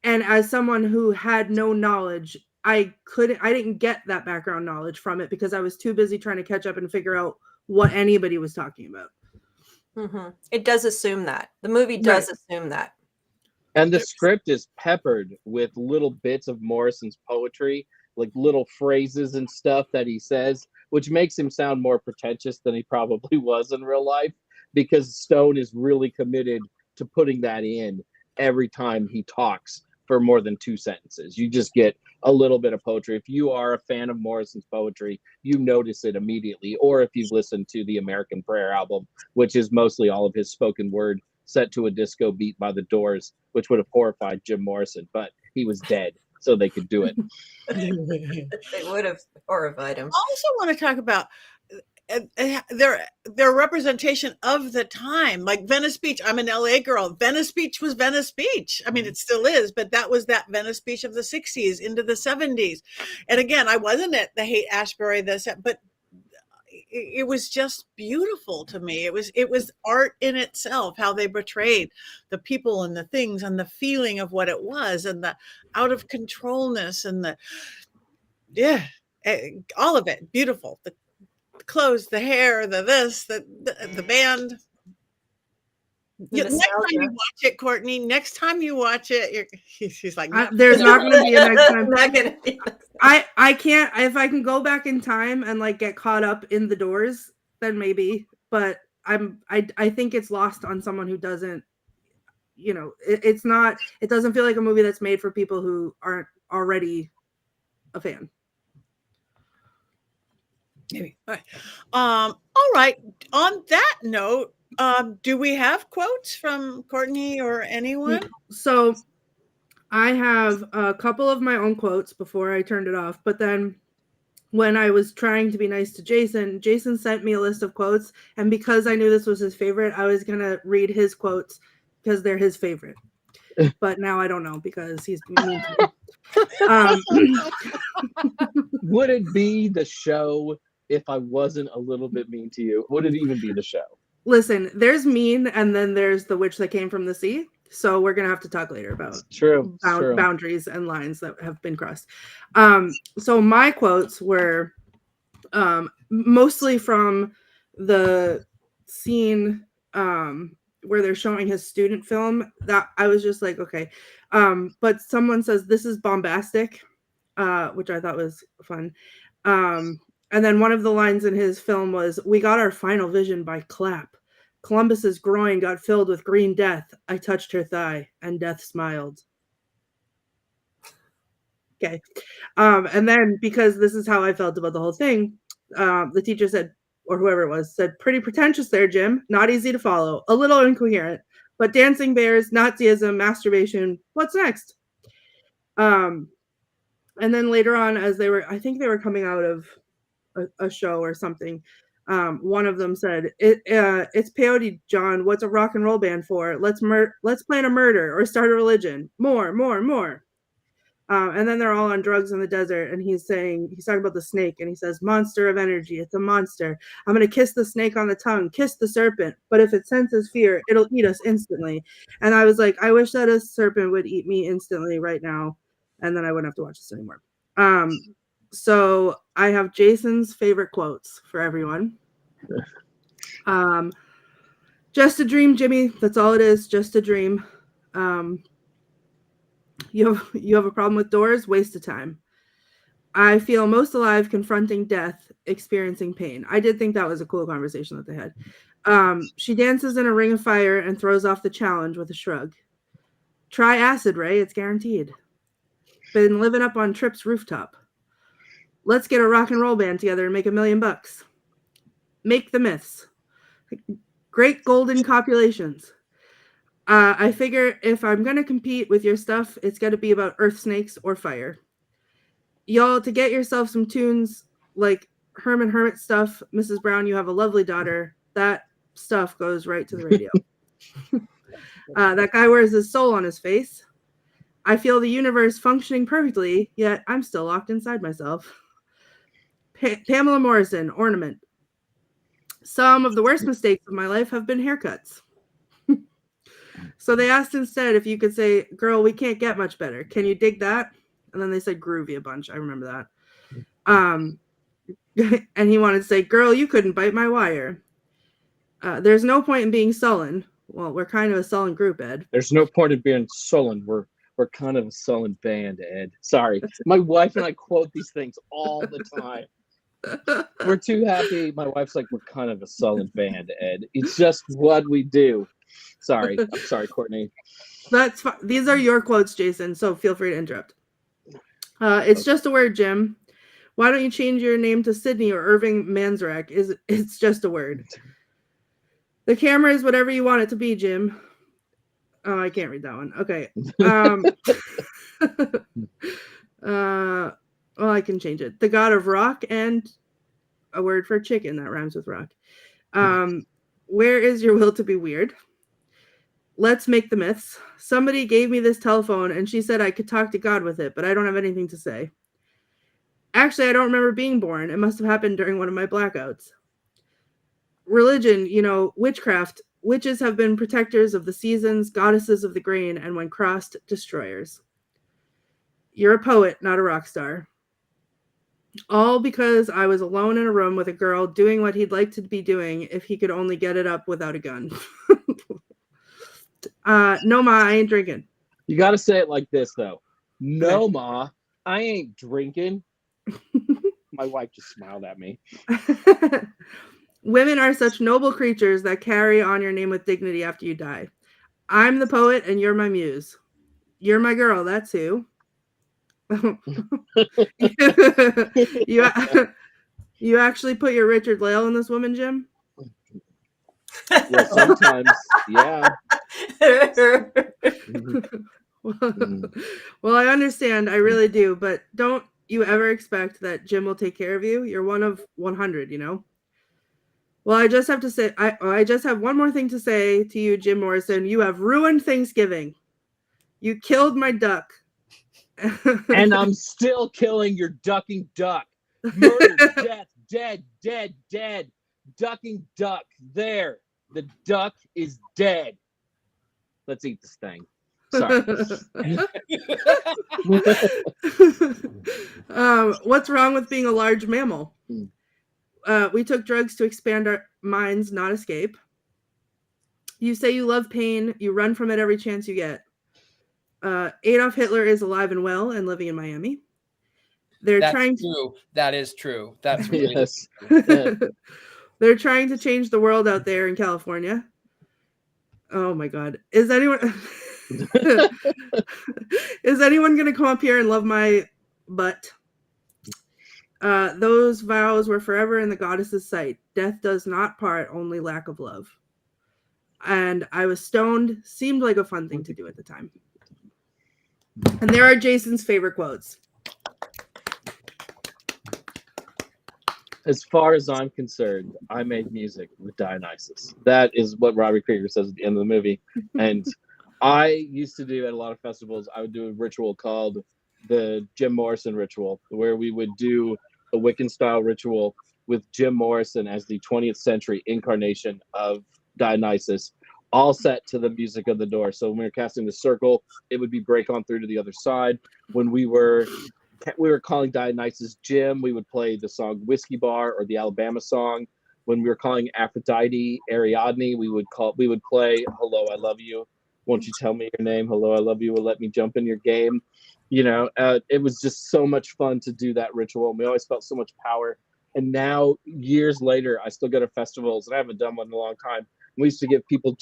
And as someone who had no knowledge, I didn't get that background knowledge from it because I was too busy trying to catch up and figure out what anybody was talking about. Mm-hmm. It does assume that. The movie does assume that. And the script is peppered with little bits of Morrison's poetry, like little phrases and stuff that he says, which makes him sound more pretentious than he probably was in real life, because Stone is really committed to putting that in every time he talks for more than 2 sentences. You just get a little bit of poetry. If you are a fan of Morrison's poetry, you notice it immediately. Or if you've listened to the American Prayer album, which is mostly all of his spoken word set to a disco beat by the Doors, which would have horrified Jim Morrison, but he was dead, so they could do it. They would have horrified him. I also want to talk about their representation of the time, like Venice Beach. I'm an LA girl. Venice Beach was Venice Beach. I mean, it still is, but that was that Venice Beach of the 60s into the 70s. And again, I wasn't at the Haight-Ashbury, but it was just beautiful to me. It was art in itself, how they portrayed the people and the things and the feeling of what it was, and the out of controlness, and all of it beautiful. The clothes, the hair, the band. Next time you watch it, Courtney, next time you watch it, she's like, no. There's not going to be a next time. Not gonna be. I can't, if I can go back in time and like get caught up in the Doors, then maybe, but I think it's lost on someone who doesn't, it doesn't feel like a movie that's made for people who aren't already a fan. Maybe. All right. On that note, do we have quotes from Courtney or anyone? So I have a couple of my own quotes before I turned it off, but then when I was trying to be nice to Jason sent me a list of quotes, and because I knew this was his favorite, I was gonna read his quotes because they're his favorite. But now I don't know because he's mean to me. Would it be the show if I wasn't a little bit mean to you? Would it even be the show? Listen, there's mean, and then there's the witch that came from the sea. So we're gonna have to talk later about true. Boundaries and lines that have been crossed. So my quotes were mostly from the scene where they're showing his student film. That I was just like, okay. But someone says this is bombastic, which I thought was fun. And then one of the lines in his film was, "We got our final vision by clap. Columbus's groin got filled with green death. I touched her thigh, and death smiled." Okay. And then, because this is how I felt about the whole thing, the teacher said, or whoever it was, said, "Pretty pretentious there, Jim. Not easy to follow. A little incoherent. But dancing bears, Nazism, masturbation. What's next?" And then later on, as I think they were coming out of a show or something, one of them said, "It's peyote, John. What's a rock and roll band for? Let's plan a murder or start a religion. More. And then they're all on drugs in the desert, and he's talking about the snake, and he says, "Monster of energy. It's a monster. I'm gonna kiss the snake on the tongue, kiss the serpent. But if it senses fear, it'll eat us instantly." And I was like, I wish that a serpent would eat me instantly right now, and then I wouldn't have to watch this anymore. So I have Jason's favorite quotes for everyone. Just a dream, Jimmy. That's all it is. Just a dream. You have a problem with doors? Waste of time. I feel most alive confronting death, experiencing pain. I did think that was a cool conversation that they had. She dances in a ring of fire and throws off the challenge with a shrug. Try acid, Ray. It's guaranteed. Been living up on Tripp's rooftop. Let's get a rock and roll band together and make $1 million. Make the myths. Great golden copulations. I figure if I'm going to compete with your stuff, it's got to be about earth snakes or fire. Y'all, to get yourself some tunes like Herman Hermit stuff, Mrs. Brown, you have a lovely daughter. That stuff goes right to the radio. That guy wears his soul on his face. I feel the universe functioning perfectly, yet I'm still locked inside myself. Pamela Morrison, ornament. Some of the worst mistakes of my life have been haircuts. So they asked instead if you could say, girl, we can't get much better. Can you dig that? And then they said groovy a bunch. I remember that. And he wanted to say, girl, you couldn't bite my wire. There's no point in being sullen. Well, we're kind of a sullen group, Ed. There's no point in being sullen. We're kind of a sullen band, Ed. Sorry. My wife and I quote these things all the time. We're too happy. My wife's like, we're kind of a sullen band, Ed. It's just what we do. Sorry. I'm sorry, Courtney. That's fine. These are your quotes, Jason, so feel free to interrupt. It's just a word, Jim. Why don't you change your name to Sydney or Irving Manzarek? It's just a word. The camera is whatever you want it to be, Jim. Oh, I can't read that one. Okay. Well, I can change it. The god of rock and a word for chicken that rhymes with rock. Where is your will to be weird? Let's make the myths. Somebody gave me this telephone and she said I could talk to God with it, but I don't have anything to say. Actually, I don't remember being born. It must have happened during one of my blackouts. Religion, witchcraft. Witches have been protectors of the seasons, goddesses of the grain, and when crossed, destroyers. You're a poet, not a rock star. All because I was alone in a room with a girl doing what he'd like to be doing if he could only get it up without a gun. No, Ma, I ain't drinking. You got to say it like this, though. No, Ma, I ain't drinking. My wife just smiled at me. Women are such noble creatures that carry on your name with dignity after you die. I'm the poet and you're my muse. You're my girl, that's who. You actually put your Richard-Lael in this woman, Jim? Well, sometimes, yeah. Well, I understand. I really do. But don't you ever expect that Jim will take care of you? You're one of 100, Well, I just have to say, I just have one more thing to say to you, Jim Morrison. You have ruined Thanksgiving. You killed my duck. And I'm still killing your ducking duck. Murder, death, dead, dead, dead. Ducking duck. There. The duck is dead. Let's eat this thing. Sorry. What's wrong with being a large mammal? We took drugs to expand our minds, not escape. You say you love pain. You run from it every chance you get. Adolf Hitler is alive and well and living in Miami. That's true. That is true. That's really yes. They're trying to change the world out there in California. Oh my God. Is anyone going to come up here and love my butt? Those vows were forever in the goddess's sight. Death does not part, only lack of love. And I was stoned. Seemed like a fun thing to do at the time. And there are Jason's favorite quotes. As far as I'm concerned, I made music with Dionysus. That is what Robbie Krieger says at the end of the movie. And I used to do at a lot of festivals, I would do a ritual called the Jim Morrison ritual, where we would do a Wiccan style ritual with Jim Morrison as the 20th century incarnation of Dionysus, all set to the music of the door. So when we were casting the circle, it would be break on through to the other side. When we were calling Dionysus Jim, we would play the song Whiskey Bar or the Alabama song. When we were calling Aphrodite Ariadne, we would play Hello, I Love You. Won't you tell me your name? Hello, I love you. Will let me jump in your game. It was just so much fun to do that ritual. And we always felt so much power And now, years later, I still go to festivals, and I haven't done one in a long time. We used to give people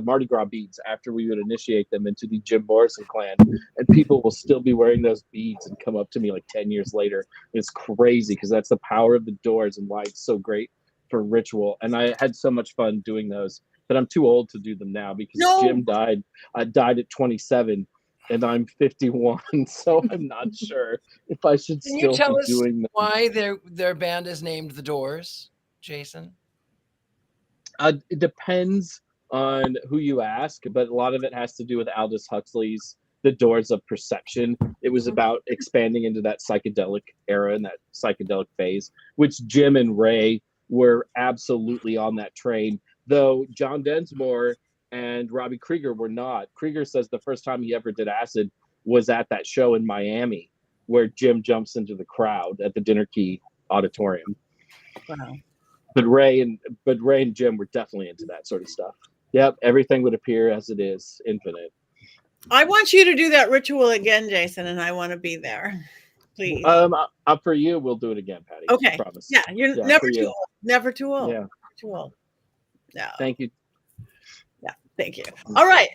Mardi Gras beads after we would initiate them into the Jim Morrison clan. And people will still be wearing those beads and come up to me like 10 years later. It's crazy because that's the power of the Doors and why it's so great for ritual. And I had so much fun doing those, but I'm too old to do them now because Jim died. I died at 27 and I'm 51. So I'm not sure if I should Can still you tell be us doing them. why their band is named The Doors, Jason? It depends on who you ask, but a lot of it has to do with Aldous Huxley's The Doors of Perception. It was about expanding into that psychedelic era and that psychedelic phase, which Jim and Ray were absolutely on that train, though John Densmore and Robbie Krieger were not. Krieger says the first time he ever did acid was at that show in Miami where Jim jumps into the crowd at the Dinner Key Auditorium. Wow. But Ray and Jim were definitely into that sort of stuff. Yep, everything would appear as it is, infinite. I want you to do that ritual again, Jason, and I want to be there. Please. Up for you, we'll do it again, Patty. Okay. I promise. Yeah, you're never too old. Never too old. Yeah. Too old. No. Thank you. Yeah, thank you. All right.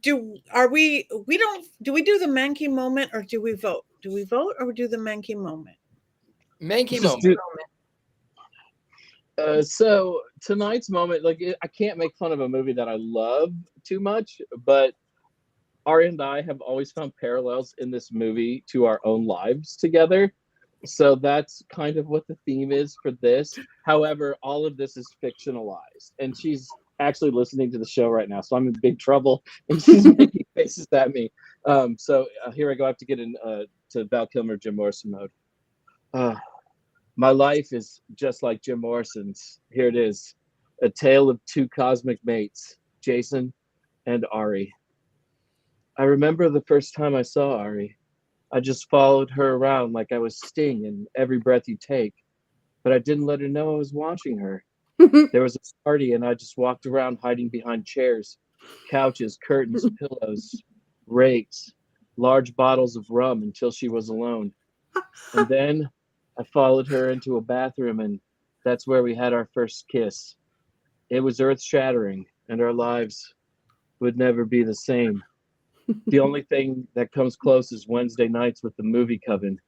Do we do the Mankey moment or do we vote? Do we vote or do the Mankey moment? Mankey moment. So tonight's moment, I can't make fun of a movie that I love too much, but Ari and I have always found parallels in this movie to our own lives together. So that's kind of what the theme is for this. However, all of this is fictionalized, and she's actually listening to the show right now, so I'm in big trouble, and she's making faces at me. So here I go. I have to get in to Val Kilmer, Jim Morrison mode. My life is just like Jim Morrison's. Here it is. A tale of two cosmic mates, Jason and Ari. I remember the first time I saw Ari. I just followed her around like I was Sting in Every Breath You Take, but I didn't let her know I was watching her. There was a party and I just walked around hiding behind chairs, couches, curtains, pillows, rakes, large bottles of rum until she was alone. And then I followed her into a bathroom, and that's where we had our first kiss. It was earth-shattering, and our lives would never be the same. The only thing that comes close is Wednesday nights with the movie coven.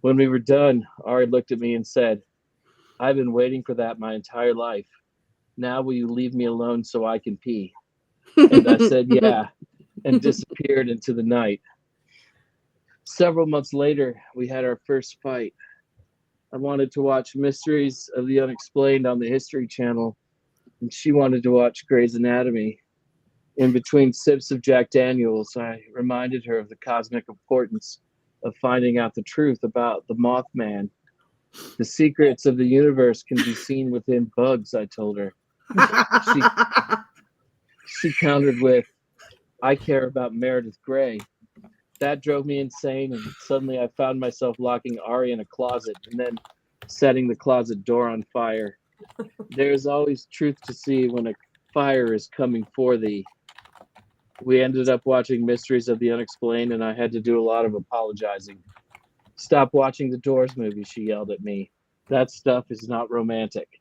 When we were done, Ari looked at me and said, "I've been waiting for that my entire life. Now will you leave me alone so I can pee?" And I said, "Yeah," and disappeared into the night. Several months later, we had our first fight. I wanted to watch Mysteries of the Unexplained on the History Channel, and she wanted to watch Grey's Anatomy. In between sips of Jack Daniels, I reminded her of the cosmic importance of finding out the truth about the Mothman. The secrets of the universe can be seen within bugs, I told her. She countered with, "I care about Meredith Grey." That drove me insane, and suddenly I found myself locking Ari in a closet and then setting the closet door on fire. There is always truth to see when a fire is coming for thee. We ended up watching Mysteries of the Unexplained, and I had to do a lot of apologizing. "Stop watching the Doors movie," she yelled at me. "That stuff is not romantic."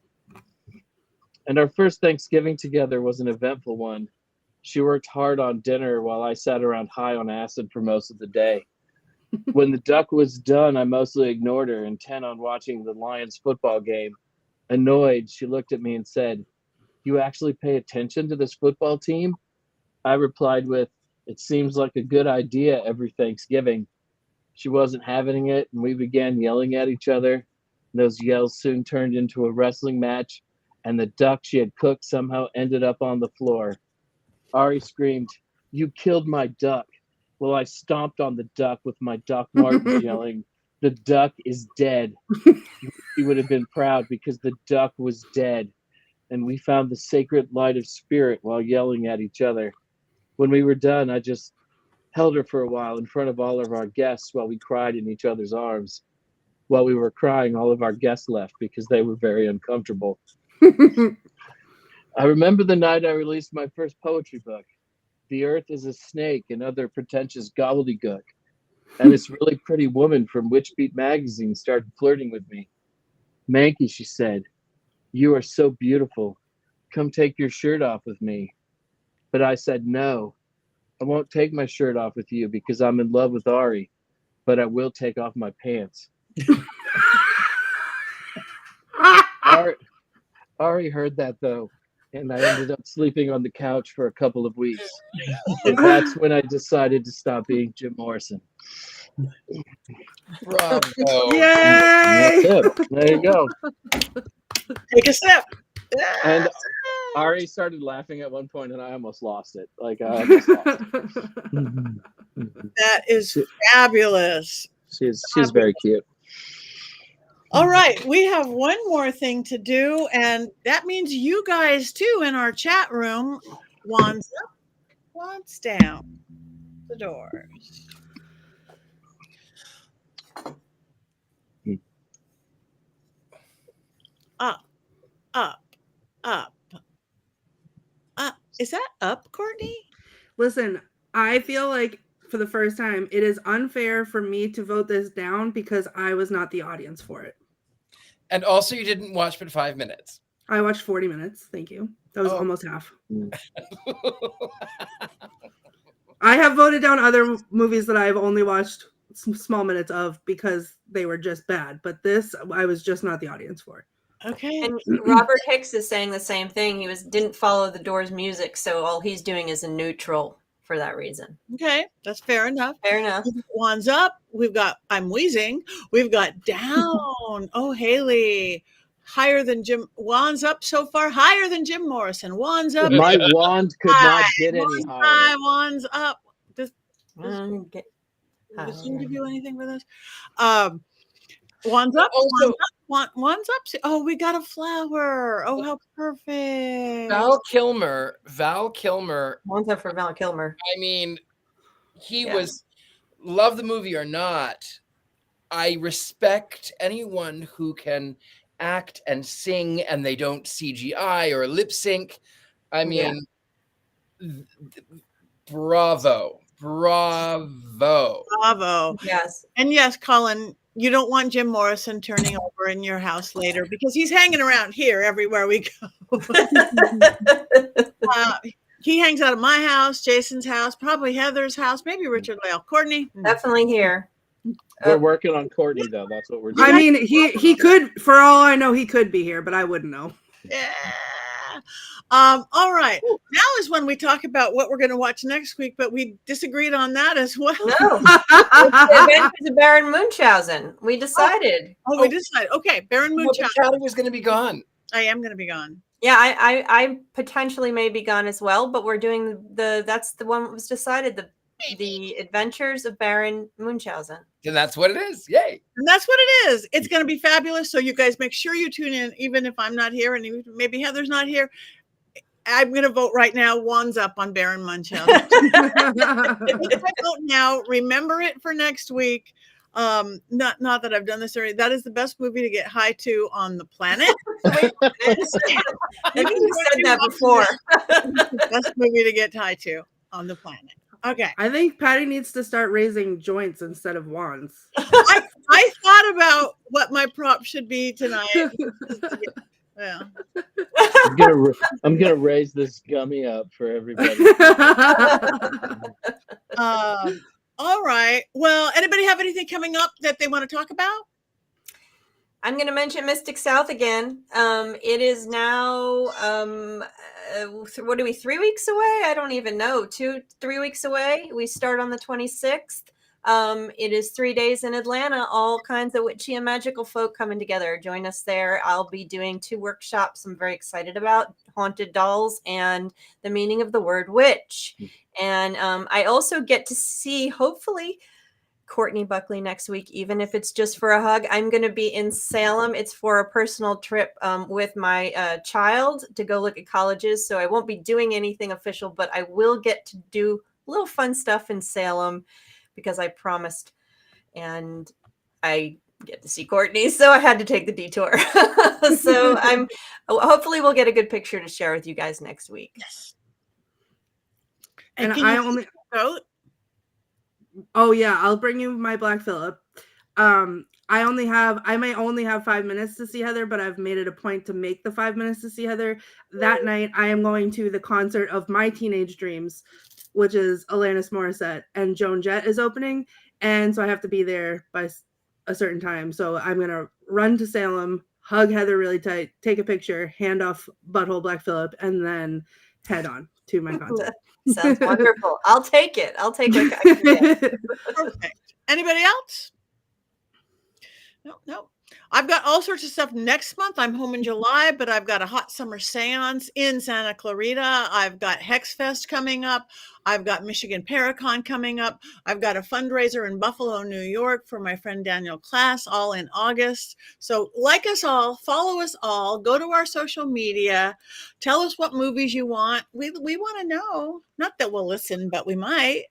And our first Thanksgiving together was an eventful one. She worked hard on dinner while I sat around high on acid for most of the day. When the duck was done, I mostly ignored her, intent on watching the Lions football game. Annoyed, she looked at me and said, "You actually pay attention to this football team?" I replied with, "It seems like a good idea every Thanksgiving." She wasn't having it, and we began yelling at each other. Those yells soon turned into a wrestling match, and the duck she had cooked somehow ended up on the floor. Ari screamed, "You killed my duck." Well, I stomped on the duck with my Doc Martens yelling, "The duck is dead." He would have been proud because the duck was dead. And we found the sacred light of spirit while yelling at each other. When we were done, I just held her for a while in front of all of our guests while we cried in each other's arms. While we were crying, all of our guests left because they were very uncomfortable. I remember the night I released my first poetry book, "The Earth is a Snake and Other Pretentious Gobbledygook." and this really pretty woman from Witch Beat magazine started flirting with me. Mankey, she said, you are so beautiful. Come take your shirt off with me. But I said, no, I won't take my shirt off with you because I'm in love with Ari, but I will take off my pants. Ari heard that though, and I ended up sleeping on the couch for a couple of weeks. And that's when I decided to stop being Jim Morrison. Bravo. Yay! That's it. There you go. Take a sip. And Ari started laughing at one point, and I almost lost it. Like I almost lost it. That is fabulous. She's very cute. All right, we have one more thing to do, and that means you guys too in our chat room. Wands up, wands down. The doors. Up, up, up, up. Is that up, Courtney? Listen, I feel like for the first time, it is unfair for me to vote this down because I was not the audience for it. And also, you didn't watch but 5 minutes. I watched 40 minutes. Thank you. That was almost half. I have voted down other movies that I've only watched some small minutes of because they were just bad. But this, I was just not the audience for. Okay. And Robert Hicks is saying the same thing. He didn't follow the Doors music, so all he's doing is a neutral for that reason. Okay, that's fair enough. Fair enough. Wands up. We've got I'm wheezing. We've got down. Oh, Haley. Higher than Jim. Wands up so far. Higher than Jim Morrison. Wands up. My wand could not get any Wands higher. high. Wands up. Does Get Zoom give you anything for this? Wands up. Also, Wands up. Oh, we got a flower. Oh, how perfect. Val Kilmer. One's up for Val Kilmer. I mean, he was, love the movie or not, I respect anyone who can act and sing and they don't CGI or lip sync. I mean, bravo. Yes. And yes, Colin, you don't want Jim Morrison turning over in your house later because he's hanging around here everywhere we go. He hangs out at my house, Jason's house, probably Heather's house, maybe Richard-Lael. Courtney? Definitely here. We're working on Courtney though. That's what we're doing. I mean, he could, for all I know, he could be here, but I wouldn't know. Yeah. All right. Now is when we talk about what we're going to watch next week, but we disagreed on that as well. No. The Adventures of Baron Munchausen. We decided. We decided. Okay, Baron Munchausen. Charlie was going to be gone. I am going to be gone. Yeah, I potentially may be gone as well, but we're doing that's the one that was decided, the Adventures of Baron Munchausen. And that's what it is. Yay. And that's what it is. It's going to be fabulous. So you guys make sure you tune in, even if I'm not here and even maybe Heather's not here. I'm going to vote right now. Wands up on Baron Munchausen. If I vote now, remember it for next week. Not that I've done this already. That is the best movie to get high to on the planet. I think you said that before. Best movie to get high to on the planet. Okay. I think Patti needs to start raising joints instead of wands. I thought about what my prop should be tonight. Yeah. I'm gonna raise this gummy up for everybody. All right. Well, anybody have anything coming up that they want to talk about? I'm going to mention Mystic South again. It is now, what are we, 3 weeks away? I don't even know. 3 weeks away. We start on the 26th. It is 3 days in Atlanta. All kinds of witchy and magical folk coming together. Join us there. I'll be doing 2 workshops I'm very excited about: haunted dolls and the meaning of the word witch. And I also get to see, hopefully, Courtney Buckley next week, even if it's just for a hug. I'm going to be in Salem. It's for a personal trip with my child to go look at colleges. So I won't be doing anything official, but I will get to do a little fun stuff in Salem because I promised, and I get to see Courtney. So I had to take the detour. So hopefully we'll get a good picture to share with you guys next week. Yes. And can I you only vote? Oh yeah, I'll bring you my Black Phillip. I might only have 5 minutes to see Heather, but I've made it a point to make the 5 minutes to see Heather. That night, I am going to the concert of my teenage dreams, which is Alanis Morissette, and Joan Jett is opening, and so I have to be there by a certain time. So I'm gonna run to Salem, hug Heather really tight, take a picture, hand off Butthole Black Phillip, and then head on to my concert. Sounds wonderful. I'll take it. I'll take what I can get. Perfect. Anybody else? No. I've got all sorts of stuff next month. I'm home in July, but I've got a hot summer seance in Santa Clarita. I've got Hex Fest coming up. I've got Michigan Paracon coming up. I've got a fundraiser in Buffalo, New York for my friend Daniel Class, all in August. So like us all, follow us all, go to our social media, tell us what movies you want. We want to know. Not that we'll listen, but we might.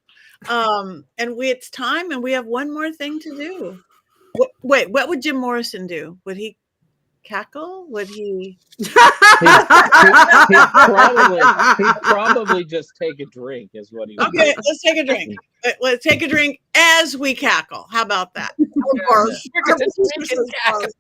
It's time, and we have one more thing to do. Wait, what would Jim Morrison do? Would he cackle? Would he? He'd probably just take a drink, is what he would do. Okay, let's take a drink. Let's take a drink as we cackle. How about that? We're gonna drink and cackle.